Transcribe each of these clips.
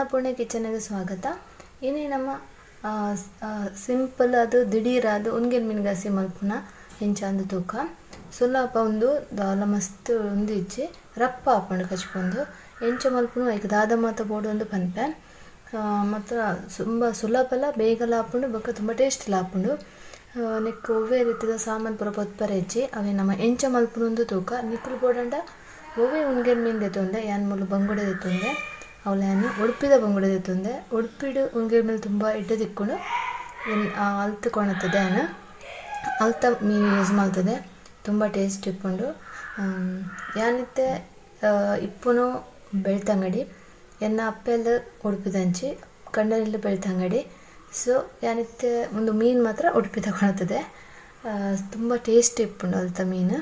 ಅನ್ನಪೂರ್ಣೆ ಕಿಚನ್ಗೆ ಸ್ವಾಗತ. ಏನೇ ನಮ್ಮ ಸಿಂಪಲ್ ಅದು ದಿಢೀರ್ ಅದು ಉನ್ಗೆನ್ ಮೀನುಗಾಸಿ ಮಲ್ಪುನ ಹೆಂಚಾಂದು ತೂಕ ಸುಲಭ ಒಂದು ದಾಲ ಮಸ್ತ್ ಒಂದು ಇಜ್ಜಿ ರಪ್ಪ ಹಾಕೊಂಡು ಕಚ್ಕೊಂಡು ಎಂಚ ಮಲ್ಪುನು ಐಕೆ ದಾದ ಮಾತ ಬೋಡು ಒಂದು ಪನ್ಪೆ ಮತ್ತು ತುಂಬ ಸುಲಭಲ ಬೇಗಲ ಹಾಕೊಂಡು ಬೊಕ್ಕ ತುಂಬ ಟೇಸ್ಟಿಲ್ಲ ಹಾಕೊಂಡು ನೆಕ್ ಒವ್ವೇ ರೀತಿಯ ಸಾಮಾನು ಪೂರ ಪೊತ್ಪರೆ ಇಜ್ಜಿ ಅವೇ ನಮ್ಮ ಎಂಚ ಮಲ್ಪುನ ಒಂದು ತೂಕ ನಿಕ್ಕಲು ಬೋಡಂಡ ಒವ್ವೇ ಉನ್ಗೆನ್ ಮೀನು ದೆತ್ತೊಂದೆ ಯಾನ್ ಮುಲು ಬಂಗುಡೆ ದೆತ್ತೊಂದೆ ಅವಳನ್ನು ಉಡುಪಿದ ಬಂಗುಡೆ ದೆತ್ತೊಂದೆ ಉಡುಪಿಡು ಉನ್ಗೆನ್ ಮೇಲೆ ತುಂಬ ಇಡ್ಡು ತಿಕ್ಕೊಂಡು ಅಲ್ತು ಕೊಣತ್ತದೆ ಅನ್ನ ಅಲ್ತ ಮೀನು ಯೂಸ್ ಮಾಡ್ತದೆ ತುಂಬ ಟೇಸ್ಟ್ ಇಟ್ಕೊಂಡು ಯಾನಿತ್ತೆ ಇಪ್ಪುನು ಬೆಳ್ತಂಗಡಿ ಎನ್ನ ಅಪ್ಪೆಲ್ಲ ಉಡುಪಿದಂಚಿ ಕಣ್ಣಲ್ಲಿ ಬೆಳ್ತಂಗಡಿ ಸೊ ಯಾನಿತ್ತೆ ಒಂದು ಮೀನು ಮಾತ್ರ ಉಡುಪಿ ತಗೊಳ್ತದೆ ತುಂಬ ಟೇಸ್ಟ್ ಇಪ್ಪುಂಡು ಅಲ್ತ ಮೀನು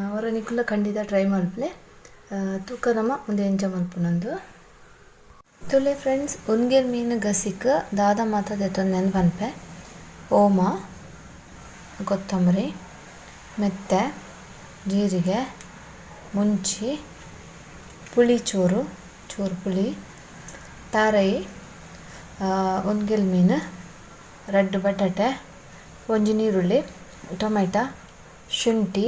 ಅವರ ನಿಕ್ಕುಲ ಖಂಡಿತ ಟ್ರೈ ಮಲ್ಪಲೆ ತೂಕ ನಮ್ಮ ಒಂದು ಎಂಜ ಮಲ್ಪುನೊಂದು ತುಲೆ ಫ್ರೆಂಡ್ಸ್ ಉನ್ಗೆನ್ ಮೀನು ಗಸಿಕ್ ದಾದ ಮಾತ ದೆತ್ತೊಂದೆಂದು ಪನ್ಪೆ ಓಮ ಕೊತ್ತಂಬರಿ ಮೆತ್ತೆ ಜೀರಿಗೆ ಮುಂಚಿ ಪುಳಿ ಚೂರು ಪುಳಿ ತಾರೈ ಉನ್ಗೆಲ್ ಮೀನು ರೆಡ್ ಬಟಾಟೆ ಒಂಜಿ ನೀರುಳ್ಳಿ ಟೊಮೆಟೊ ಶುಂಠಿ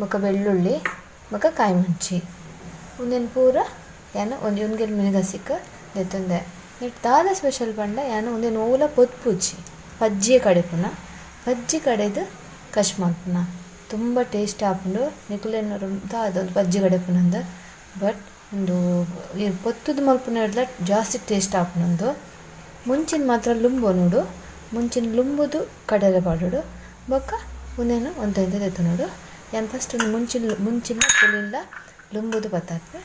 ಬೊಕ್ಕ ಬೆಳ್ಳುಳ್ಳಿ ಬೊಕ್ಕ ಕಾಯಿ ಮುಂಚಿ ಒಂದೇನು ಪೂರ ಯಾನು ಒಂದು ಉನ್ಗೆಲ್ ಮೀನು ಗಸಿಕ್ ದೆತ್ತೊಂದೆ ನೆಟ್ ದಾದ ಸ್ಪೆಷಲ್ ಪಂಡ ಯಾನು ಒಂದೇನು ಓಲ ಪೊತ್ಪುಜಿ ಪಜ್ಜಿಯ ಕಡೆಪುನ ಪಜ್ಜಿ ಕಡೆದು ಕಶ್ ಮಲ್ಪುನ ತುಂಬ ಟೇಸ್ಟ್ ಆಪುಂಡು ನಿಕುಲೆನ್ನರು ದಾದ ಒಂದು ಪಜ್ಜಿ ಕಡೆಪುನಂದ ಬಟ್ ಒಂದು ಪೊತ್ತುದು ಮಲ್ಪುನ ಹಿಡ್ಲ ಜಾಸ್ತಿ ಟೇಸ್ಟ್ ಆಪುನಂದು ಮುಂಚಿನ ಮಾತ್ರ ಲುಂಬು ನೋಡು ಮುಂಚಿನ ಲುಂಬುದು ಕಡಲೆ ಪಾಡೋಡು ಬೊಕ್ಕ ಒಂದೇನು ಒಂದು ದೆತ್ತು ನೋಡು ಯಾನು ಫಸ್ಟ್ ಒಂದು ಮುಂಚಿನ ಪುಲಿಲ್ಲ ಲುಂಬುದು ಬತ್ತಾಪೆ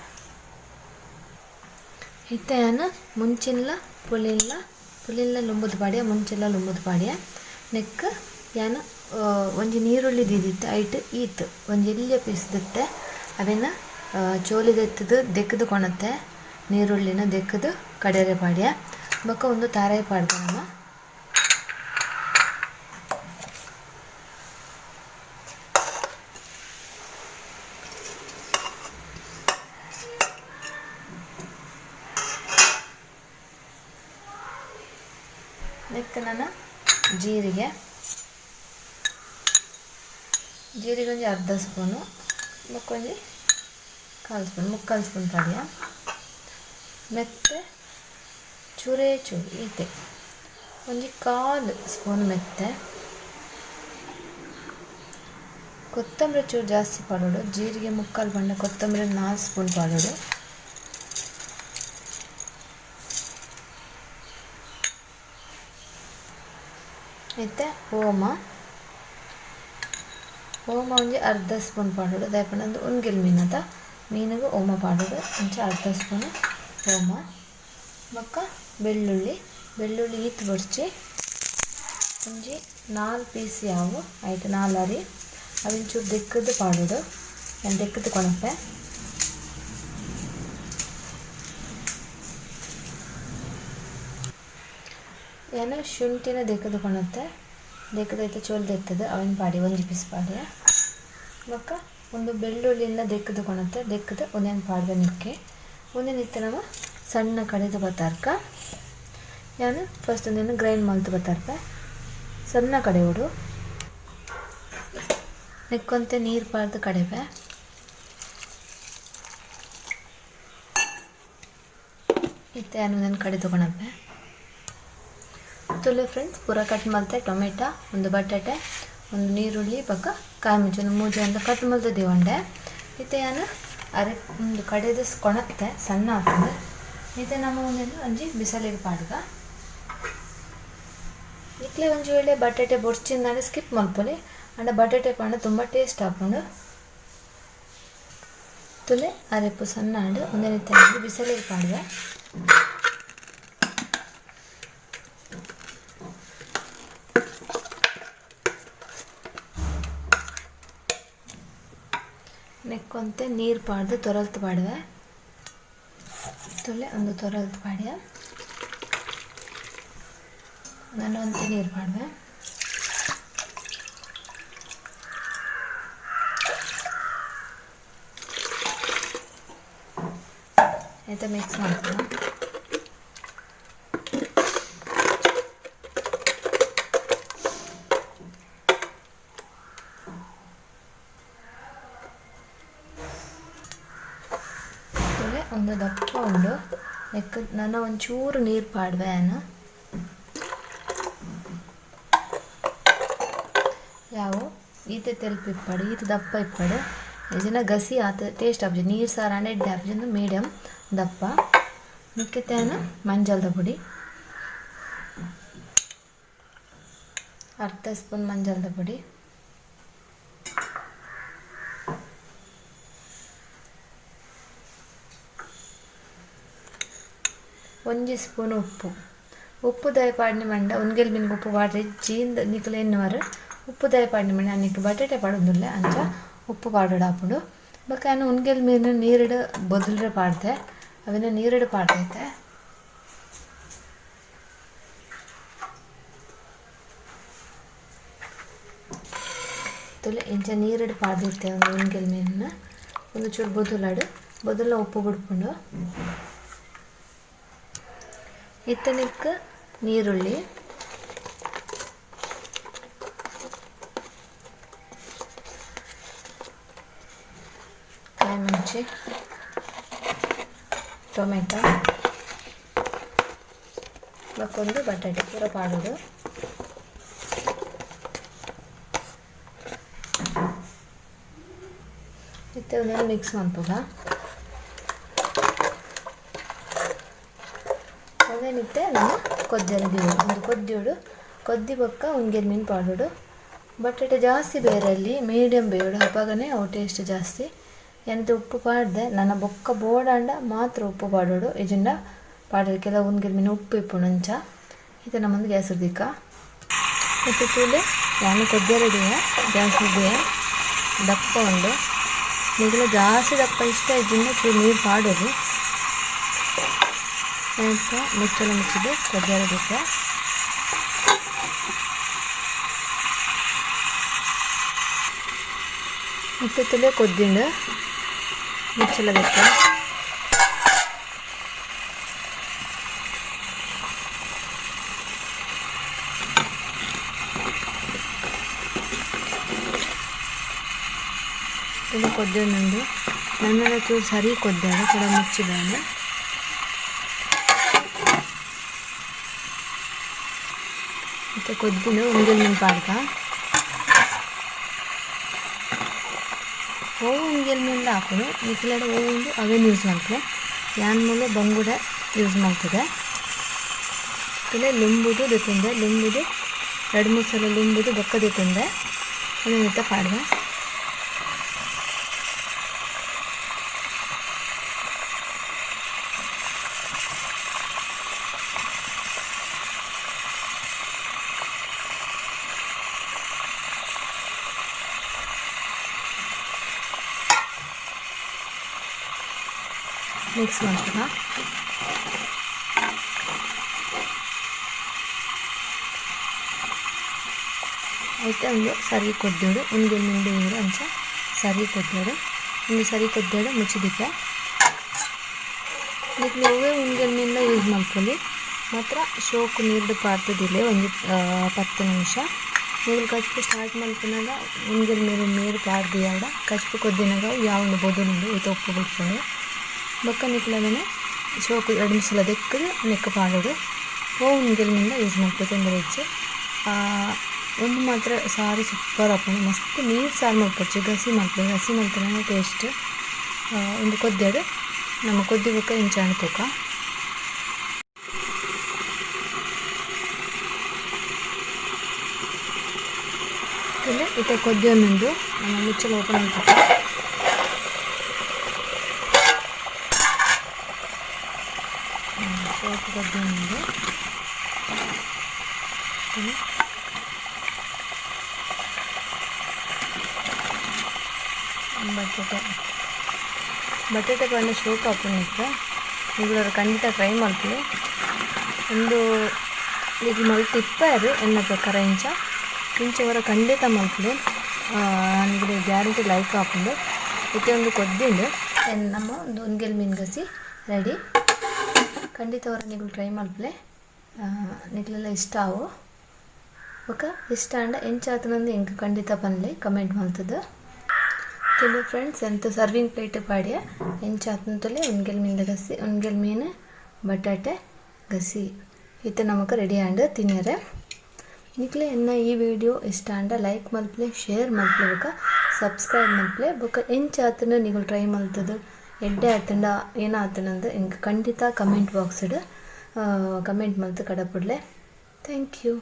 ಇತ್ತೆ ಯಾನು ಮುಂಚಿನ ಪುಲಿಲ್ಲ ಲುಂಬುದು ಪಾಡ್ಯ ಮುಂಚಿಲ್ಲ ಲುಂಬುದು ಪಾಡ್ಯ ನೆಕ್ ಯಾನು ಒಂಜಿ ನೀರುಳ್ಳಿ ದೀದಿತ್ತೆ ಐಟ್ ಈತ್ ಒಂಜಿ ಎಲ್ಲಿಯ ಪೀಸ್ ದಿತ್ತೆ ಅವೇನ ಚೋಲಿ ದೆಕ್ಕದು ಕೊಣತ್ತೆ ನೀರುಳ್ಳಿನ ದೆಕ್ಕದು ಕಡೆರೆ ಪಾಡ್ಯ ಬೊಕ್ಕ ಒಂದು ತಾರಾಯಿ ಪಾಡ್ದೆ ನಮ್ಮ ನೆಕ್ ನಾನು ಜೀರಿಗೆ ಒಂಜಿ ಅರ್ಧ ಸ್ಪೂನು ಮಕ್ಕೊಂಜಿ ಮುಕ್ಕಾಲು ಸ್ಪೂನ್ ಪಾಡ್ಯ ಮೆತ್ತೆ ಚೂರೇ ಚೂರು ಈತೆ ಒಂಜಿ ಕಾಲು ಸ್ಪೂನ್ ಮೆತ್ತೆ ಕೊತ್ತಂಬರಿ ಚೂರು ಜಾಸ್ತಿ ಪಾಡೋಡು ಜೀರಿಗೆ ಮುಕ್ಕಾಲು ಪಂಡ ಕೊತ್ತಂಬರಿ 4 ಸ್ಪೂನ್ ಪಾಡೋಡು ಮತ್ತೆ ಓಮ ಒಂಜಿ ಅರ್ಧ ಸ್ಪೂನ್ ಪಾಡೋಡು ದಯಪಂಡ ಉನ್ಗೆಲ್ ಮೀನದ ಮೀನಿಗೆ ಓಮ ಪಾಡೋಡು ಒಂಚ ಅರ್ಧ ಸ್ಪೂನ್ ಓಮ ಬೊಕ್ಕ ಬೆಳ್ಳುಳ್ಳಿ ಈತ್ ಬೊಡ್ಚಿ ಒಂಜಿ 4 ಪೀಸ್ ಯಾವು ಆಯ್ತು 4 ಅರಿ ಅವಿಂಚೂರು ದೆಕ್ಕದು ಪಾಡೋಡು ನಾನು ದೆಕ್ಕದು ಕೊಣಪೆ ಏನು ಶುಂಠಿನ ದೆಕ್ಕದು ಕೊಣತ್ತೆ ದೆಕ್ಕದೈತೆ ಚೋಲ್ ದೆತ್ತದು ಅವನ್ ಪಾಡಿ ಒಂಜಿ ಪೀಸ್ ಪಾಡ್ಯ ಬೊಕ್ಕ ಒಂದು ಬೆಳ್ಳುಳ್ಳಿಯಿಂದ ದೆಕ್ಕದು ಕೊಣತ್ತೆ ದೆಕ್ಕದು ಒಂದೇನು ಪಾಡ್ದೆ ನಿಕ್ಕೆ ಒಂದೇನು ಇತ್ತು ನಮ್ಮ ಸಣ್ಣ ಕಡೆದು ಬತ್ತಾರ್ಕ ನಾನು ಫಸ್ಟ್ ಒಂದೇನು ಗ್ರೈಂಡ್ ಮಲ್ತು ಬತ್ತಾರ್ಪೆ ಸಣ್ಣ ಕಡೆ ಉಡು ನೆಕ್ಕೊಂತೆ ನೀರು ಪಾಡ್ದು ಕಡೆಪೆ ಇತ್ತೆ ನಾನು ಒಂದೇನು ಕಡೆ ತಗೊಳಪ್ಪೆ ತುಲೆ ಫ್ರೆಂಡ್ಸ್ ಪೂರ ಕಟ್ ಮಲ್ತೆ ಟೊಮೆಟೊ ಒಂದು ಬಟಾಟೆ ಒಂದು ನೀರುಳ್ಳಿ ಬೊಕ್ಕ ಕಾಯಿ ಮುಂಚೆ ಒಂದು ಮೂಜೆ ಅಂತ ಕಟ್ ಮಲ್ತೆ ದೇವಂಡೆ ಇತ್ತೆ ನಾನು ಅರೆ ಒಂದು ಕಡೆದು ಕೊಣತ್ತೆ ಸಣ್ಣ ಆಗ್ತದೆ ಇತ್ತೆ ನಮ್ಮ ಒಂದೇನು ಒಂಜಿ ಬಿಸಲಿಗೆ ಪಾಡ್ಗ ಇಕ್ಲೆ ಒಂಜಿ ವೇಳೆ ಬಟಾಟೆ ಬೊಡ್ಚಿಂದ ಸ್ಕಿಪ್ ಮಲ್ಪೊಲಿ ಅಂಡ ಬಟಾಟೆ ಪಾಂಡ ತುಂಬ ಟೇಸ್ಟ್ ಹಾಕೊಂಡು ತುಲೆ ಅರೆಪು ಸಣ್ಣ ಆಂಡು ಒಂದೇನಿತ್ತೆ ಬಿಸಲಿಗೆ ಪಾಡ್ವೆ ನೆಕ್ಕೊಂತೆ ನೀರು ಪಾಡ್ದು ತೊರಲ್ತು ಪಾಡ್ವೆ ತುಲೆ ಒಂದು ತೊರಲ್ತು ಪಾಡ್ಯ ನಾನು ಒಂತೆ ನೀರು ಪಾಡ್ವೆ ಆಯಿತಾ ಮಿಕ್ಸ್ ಮಾಡ್ತೀನಿ. ಒಂದು ದಪ್ಪ ಉಂಡು ನನ್ನ ಒಂಚೂರು ನೀರು ಪಾಡ್ವೆ ಯಾವ ಈತೆ ತೆಲ್ಪ ಇಪ್ಪಡು ಈತ ದಪ್ಪ ಇಪ್ಪಡು ಜನ ಗಸಿ ಆತ ಟೇಸ್ಟ್ ಆಪ್ಜಿ ನೀರು ಸಾರು ಎಡ್ಡೆ ಆಪ್ಜಿ ಮೀಡಿಯಮ್ ದಪ್ಪ ಮಿಕ್ಕತ್ತೇನ ಮಂಜಾಲದ ಪುಡಿ ಅರ್ಧ ಸ್ಪೂನ್ ಮಂಜಾಲದ ಪುಡಿ ಒಂಜಿ ಸ್ಪೂನ್ ಉಪ್ಪು ದಯಪಾಡಿನ ಮಂಡ ಒಂದ್ಗೆಲ್ ಮೀನಿಗೆ ಉಪ್ಪು ಪಾಡ್ರೆ ಜೀಂದ ನಿಕ್ಲು ಎನ್ನುವರು ಉಪ್ಪು ದಯಪಾಡಿನ ಮಂಡ ಅನ್ನಕ್ಕೆ ಬಟಾಟೆ ಪಾಡೋದಿಲ್ಲ ಅಂಚ ಉಪ್ಪು ಪಾಡೋಡು ಹಾಪುಡು ಬೊಕ್ಕ ನಾನು ಒಂದ್ಗೆಲ್ ಮೀನು ನೀರಿಡು ಬೊದಲ್ರೆ ಪಾಡ್ದೆ ಅವನ್ನ ನೀರಿಡು ಪಾಡ್ದೈತೆ ಇಂಚ ನೀರಿಡು ಪಾಡ್ದೈತೆ ಒಂದು ಒಂದ್ಗೆಲ್ ಮೀನನ್ನ ಒಂದು ಚೂರು ಬೊದಲ ಉಪ್ಪು ಬಿಡ್ಕೊಂಡು ಇತ್ತನಿಕ್ಕೆ ನೀರುಳ್ಳಿ ಕಾಯಿಮೆಣಸು ಟೊಮೆಟೊ ಮತ್ತೊಂದು ಬಟಾಟೆ ಪೂರ ಪಾಡೋದು ಮತ್ತೆ ಒಂದೆಲ್ಲ ಮಿಕ್ಸ್ ಮಾಡ್ಬೋದ ಅದೇನಿತ್ತೆ ನಮ್ಮ ಕೊದ್ದಿ ಬೊಕ್ಕ ಒಂದ್ಗೆಲ್ ಮೀನು ಪಾಡೋಡು ಬಟಾಟೆ ಜಾಸ್ತಿ ಬೇರಲ್ಲಿ ಮೀಡಿಯಮ್ ಬೇಯೋಡು ಹಬ್ಬಗನೇ ಅವು ಟೇಸ್ಟ್ ಜಾಸ್ತಿ ಎಂತ ಉಪ್ಪು ಪಾಡ್ದೆ ನನ್ನ ಬೊಕ್ಕ ಬೋಡಾಂಡ ಮಾತ್ರ ಉಪ್ಪು ಪಾಡೋಡು ಇಜಂಡ ಪಾಡೋದು ಕೆಲವು ಒಂದ್ಗೆಲ್ ಮೀನು ಉಪ್ಪು ಇಪ್ಪುಡು ಅಂಚ ಇದು ನಮ್ಮೊಂದು ಗ್ಯಾಸ್ ಉರ್ದಿಕ್ಕ ಮತ್ತು ತೂಲೆ ನಾನು ಕೊದ್ದೆರಡಿಯ ಗ್ಯಾಸ್ ಉರ್ದಿಯ ದಪ್ಪ ಉಂಡು ಈಗೆಲ್ಲ ಜಾಸ್ತಿ ದಪ್ಪ ಇಷ್ಟ ಇದ್ದಿಂದ ಚೂರು ನೀರು ಪಾಡೋದು ಅಂತ ಮುಚ್ಚಳ ಮುಚ್ಚಿದೆ ಕೊದ್ದೆರಡಿಕ್ಕೆ ಮತ್ತು ತುಲೆ ಕೊದ್ದಿಂಡು ಮುಚ್ಚಳ ಬೇಕು ಇದು ಕೊದ್ದೊಂದು ನನ್ನ ಚೂರು ಸರಿ ಕೊದ್ದಾಳೆ ಕೂಡ ಮುಚ್ಚಿದ್ದಾನೆ ಮತ್ತು ಕೊದ್ದಿನ ಒಂದ್ಗೆಲ್ ಮೀನು ಪಾಡ್ಕ ಓವು ಒಂದ್ಗೆಲ್ ಮೀನು ಹಾಕೋದು ಮಿಕ್ಕಿಲೆಡೆ ಓವು ಅವೇನು ಯೂಸ್ ಮಾಡ್ತದೆ ಯಾನ್ ಮೂಲ ಬಂಗುಡ ಯೂಸ್ ಮಾಡ್ತದೆ ಆಮೇಲೆ ಲುಂಬುದು ತಿಂದೆ ಲುಂಬುದು 2-3 ಸಲ ಲುಂಬುದು ಬೊಕ್ಕದೆ ತಿಂದೆ ಅದನ್ನ ಪಾಡ್ದೆ ಮಿಕ್ಸ್ ಮಾಡ್ತದ అయితే ಒಂದು ಸರಿ ಕೊದ್ದೋಡು ಒಂದ್ಗೆಲ್ ಮೀನು ಬೇಯೋಡು ಅಂಚ ಸರಿ ಕೊದ್ದೋಡು ಒಂದು ಸರಿ ಕೊದ್ದೋಡು ಮುಚ್ಚಿದಿಕ್ಕೆ ಇದಕ್ಕೆ ನೋವೇ ಒಂದ್ಗೆಲ್ ಮೀನನ್ನ ಯೂಸ್ ಮಾಡ್ಕೊಳ್ಳಿ ಮಾತ್ರ ಶೋಕು ನೀರು ಪಾಡ್ತದಿಲ್ಲ ಒಂದು 10 ನಿಮಿಷ ನೀರು ಕಚ್ಪು ಸ್ಟಾರ್ಟ್ ಮಾಡ್ಕೊಂಡಾಗ ಒಂದ್ಗೆಲ್ ಮೀನು ನೀರು ಪಾಡ್ದಿಯಾಡ ಕಚ್ಪು ಕೊದ್ದಿನಾಗ ಯಾವ ಬೊದಲುಂಡು ಇದು ಉಪ್ಪು ಬಿಟ್ಕೊಂಡು ಬೊಕ್ಕ ನಿಕ್ಲನೇ ಶೋಕು 2 ಸಲ ದೆಕ್ಕದು ನೆಕ್ಕ ಪಾಡೋಡು ಒಂದ್ಗೆಲ್ ಮೀನಿಂದ ಯೂಸ್ ಮಾಡ್ಕೊ ತೊಂದರೆ ಹೆಚ್ಚು ಒಂದು ಮಾತ್ರ ಸಾರು ಸೂಪರ್ ಹಾಕೊಂಡು ಮಸ್ತ್ ನೀರು ಸಾರು ಮಾಡ್ಕೊಡ್ಚು ಗಸಿ ಮಾಡ್ತಾನೆ ಟೇಸ್ಟ್ ಒಂದು ಕೊದ್ದೆಡು ನಮ್ಮ ಕೊದ್ದಿ ಬೊಕ್ಕ ಇಂಚಾಣ ತೂಕ ಇಲ್ಲ ಇತ್ತೆ ಕೊದ್ದೊಂದು ನಮ್ಮ ಮುಚ್ಚಲು ಓಪನ್ ಆಗ್ತದೆ ಸೋಪು ಕೊದ್ದೊಂದು ಬಟಾಟೆ ಪಂಡ ಶೋಕು ಹಾಕೊಂಡಿದ್ದೆ ಈಗಲವರು ಖಂಡಿತ ಟ್ರೈ ಮಾಡ್ತೀವಿ ಒಂದು ಈಗ ಮಲ್ತಿಪ್ಪಾರು ಎನ್ನ ಪ್ರಕಾರ ಇಂಚವರ ಖಂಡಿತ ಮಲ್ಪಡು ನನಗೆ ಗ್ಯಾರಂಟಿ ಲೈಕ್ ಹಾಕೊಂಡು ಇದಕ್ಕೆ ಒಂದು ಕೊದ್ದಿಂಡು ನಮ್ಮ ಒಂದು ಒಂದ್ಗೆಲ್ ಮೀನು ಗಸಿ ರೆಡಿ ಖಂಡಿತ ಅವರ ನೀವು ಟ್ರೈ ಮಲ್ಪಲೆ ನಿಗಲೆಲ್ಲ ಇಷ್ಟ ಆವು ಓಕೆ ಇಷ್ಟ ಅಂಡ ಎಂಚಾತನಂದು ಹೆಂಗೆ ಖಂಡಿತ ಬನ್ನಲಿ ಕಮೆಂಟ್ ಮಾಡ್ತದೆ ಓಕೆ ಫ್ರೆಂಡ್ಸ್, ಎಂತ ಸರ್ವಿಂಗ್ ಪ್ಲೇಟ್ ಪಾಡ್ಯ ಎಂಚಾತಂತಲೇ ಉನ್ಗೆಲ್ ಮೀನು ಗಸಿ ಉನ್ಗೆಲ್ ಮೀನು ಬಟಾಟೆ ಗಸಿ ಇತ್ತು ನಮಕ್ ರೆಡಿ ಆಂಡ್ ತಿನ್ನರೆ. ನಿಕ್ಲೆ ಎನ್ನ ಈ ವಿಡಿಯೋ ಇಷ್ಟ ಆಂಡ ಲೈಕ್ ಮಲ್ಪಲೆ, ಶೇರ್ ಮಲ್ಪಲೆ, ಬೊಕ ಸಬ್ಸ್ಕ್ರೈಬ್ ಮಲ್ಪಲೆ, ಬೊಕ ಎಂಚಾತನ ನೀವು ಟ್ರೈ ಮಲ್ತದು ಎಡ್ಡೆ ಆತಂಡ ಏನಾತನಂದು ಇಂಗೆ ಖಂಡಿತ ಕಮೆಂಟ್ ಬಾಕ್ಸ್ಡ್ ಕಮೆಂಟ್ ಮಲ್ತು ಕಡಪುಡ್ಲೆ. Thank you.